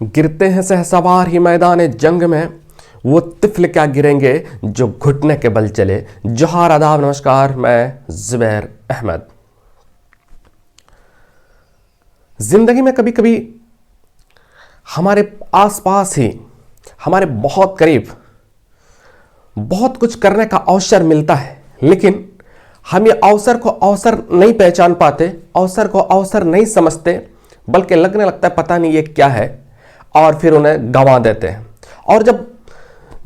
गिरते हैं सहसवार ही मैदान जंग में, वो तिफल क्या गिरेंगे जो घुटने के बल चले। जोहार, आदाब, नमस्कार, मैं ज़ुबैर अहमद। जिंदगी में कभी कभी हमारे आसपास ही, हमारे बहुत करीब बहुत कुछ करने का अवसर मिलता है, लेकिन हम ये अवसर को अवसर नहीं पहचान पाते, अवसर को अवसर नहीं समझते, बल्कि लगने लगता है पता नहीं ये क्या है, और फिर उन्हें गंवा देते हैं। और जब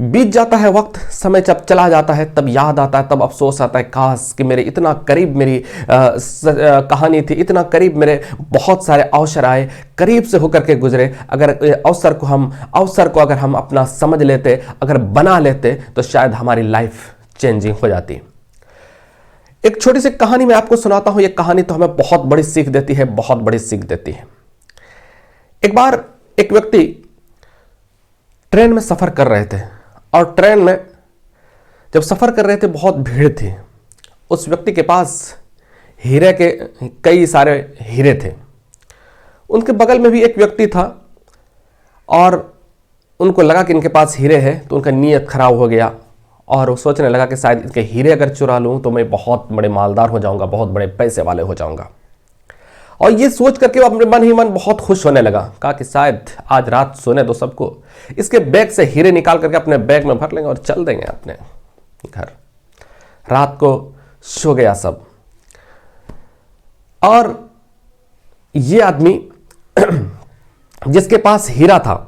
बीत जाता है वक्त, समय जब चला जाता है, तब याद आता है, तब अफसोस आता है, काश कि मेरे इतना करीब मेरी कहानी थी, इतना करीब मेरे बहुत सारे अवसर आए, करीब से होकर के गुजरे। अगर अवसर को अगर हम अपना समझ लेते, अगर बना लेते, तो शायद हमारी लाइफ चेंजिंग हो जाती। एक छोटी सी कहानी मैं आपको सुनाता हूं। यह कहानी तो हमें बहुत बड़ी सीख देती है, बहुत बड़ी सीख देती है। एक बार एक व्यक्ति ट्रेन में सफर कर रहे थे, और ट्रेन में जब सफर कर रहे थे बहुत भीड़ थी। उस व्यक्ति के पास हीरे के कई सारे हीरे थे। उनके बगल में भी एक व्यक्ति था, और उनको लगा कि इनके पास हीरे हैं, तो उनका नीयत खराब हो गया, और वो सोचने लगा कि शायद इनके हीरे अगर चुरा लूं तो मैं बहुत बड़े मालदार हो जाऊंगा, बहुत बड़े पैसे वाले हो जाऊंगा। और ये सोच करके वो अपने मन ही मन बहुत खुश होने लगा। कहा कि शायद आज रात सोने दो सबको, इसके बैग से हीरे निकाल करके अपने बैग में भर लेंगे और चल देंगे अपने घर। रात को सो गया सब, और ये आदमी जिसके पास हीरा था,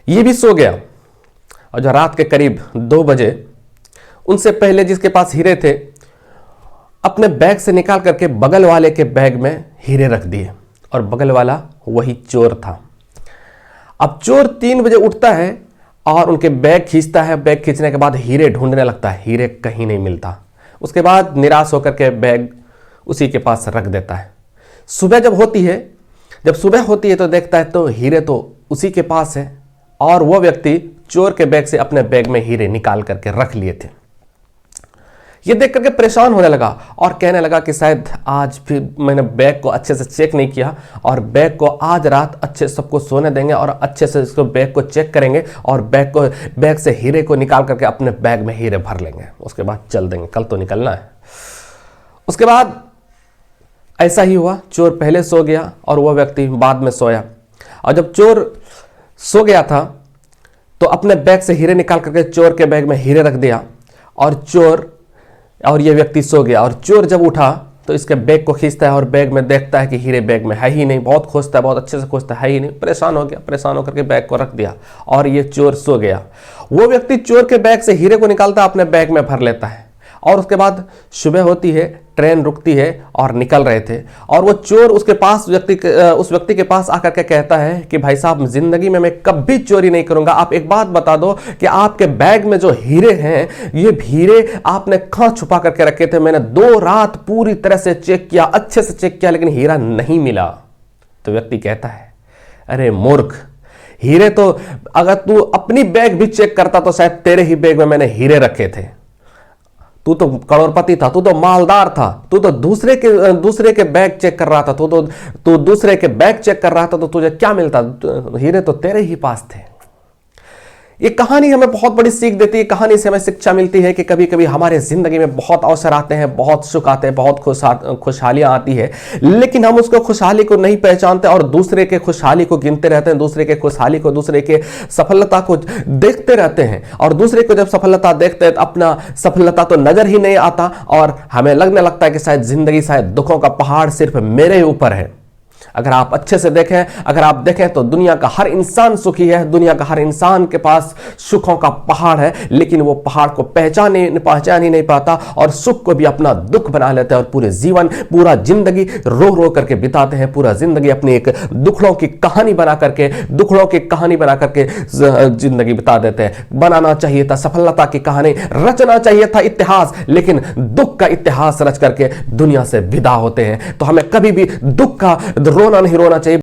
ये भी सो गया। और जो रात के करीब 2 बजे, उनसे पहले जिसके पास हीरे थे, अपने बैग से निकाल करके बगल वाले के बैग में हीरे रख दिए, और बगल वाला वही चोर था। अब चोर 3 बजे उठता है और उनके बैग खींचता है। बैग खींचने के बाद हीरे ढूंढने लगता है, हीरे कहीं नहीं मिलता। उसके बाद निराश होकर के बैग उसी के पास रख देता है। सुबह जब सुबह होती है तो देखता है तो हीरे तो उसी के पास है, और वो व्यक्ति चोर के बैग से अपने बैग में हीरे निकाल करके रख लिए थे। ये देख करके परेशान होने लगा और कहने लगा कि शायद आज फिर मैंने बैग को अच्छे से चेक नहीं किया, और बैग को आज रात अच्छे सबको सोने देंगे और अच्छे से इसको बैग को चेक करेंगे, और बैग से हीरे को निकाल करके अपने बैग में हीरे भर लेंगे, उसके बाद चल देंगे, कल तो निकलना है। उसके बाद ऐसा ही हुआ। चोर पहले सो गया और वह व्यक्ति बाद में सोया। और जब चोर सो गया था तो अपने बैग से हीरे निकाल करके चोर के बैग में हीरे रख दिया, और यह व्यक्ति सो गया। और चोर जब उठा तो इसके बैग को खींचता है और बैग में देखता है कि हीरे बैग में है ही नहीं। बहुत खोजता है, बहुत अच्छे से खोजता है ही नहीं। परेशान हो गया, परेशान होकर के बैग को रख दिया, और ये चोर सो गया। वो व्यक्ति चोर के बैग से हीरे को निकालता, अपने बैग में भर लेता है। और उसके बाद सुबह होती है, ट्रेन रुकती है, और निकल रहे थे, और वो चोर उस व्यक्ति के पास आकर के कहता है कि भाई साहब, जिंदगी में मैं कभी चोरी नहीं करूंगा। आप एक बात बता दो कि आपके बैग में जो हीरे हैं, ये हीरे आपने कहां छुपा करके रखे थे? मैंने 2 रात पूरी तरह से चेक किया, अच्छे से चेक किया, लेकिन हीरा नहीं मिला। तो व्यक्ति कहता है, अरे मूर्ख, हीरे तो अगर तू अपनी बैग भी चेक करता तो शायद तेरे ही बैग में मैंने हीरे रखे थे। तू तो करोड़पति था, तू तो मालदार था, तू तो दूसरे के बैग चेक कर रहा था, तू दूसरे के बैग चेक कर रहा था, तो तुझे क्या मिलता? हीरे तो तेरे ही पास थे। ये कहानी हमें बहुत बड़ी सीख देती है। कहानी से हमें शिक्षा मिलती है कि कभी कभी हमारे जिंदगी में बहुत अवसर आते हैं, बहुत सुख आते हैं, बहुत खुशहालियां आती है, लेकिन हम उसको खुशहाली को नहीं पहचानते और दूसरे के खुशहाली को गिनते रहते हैं, दूसरे के खुशहाली को, दूसरे के सफलता को देखते रहते हैं। और दूसरे को जब सफलता देखते हैं तो अपना सफलता तो नजर ही नहीं आता, और हमें लगने लगता है कि शायद जिंदगी, शायद दुखों का पहाड़ सिर्फ मेरे ही ऊपर है। अगर आप अच्छे से देखें, अगर आप देखें तो दुनिया का हर इंसान सुखी है, दुनिया का हर इंसान के पास सुखों का पहाड़ है, लेकिन वो पहाड़ को पहचान ही नहीं पाता, और सुख को भी अपना दुख बना लेते हैं, और पूरा जिंदगी रो रो करके बिताते हैं, पूरा जिंदगी अपनी एक दुखड़ों की कहानी बना करके जिंदगी बिता देते हैं। बनाना चाहिए था सफलता की कहानी, रचना चाहिए था इतिहास, लेकिन दुख का इतिहास रच करके दुनिया से विदा होते हैं। तो हमें कभी भी दुख का रोना नहीं रोना चाहिए।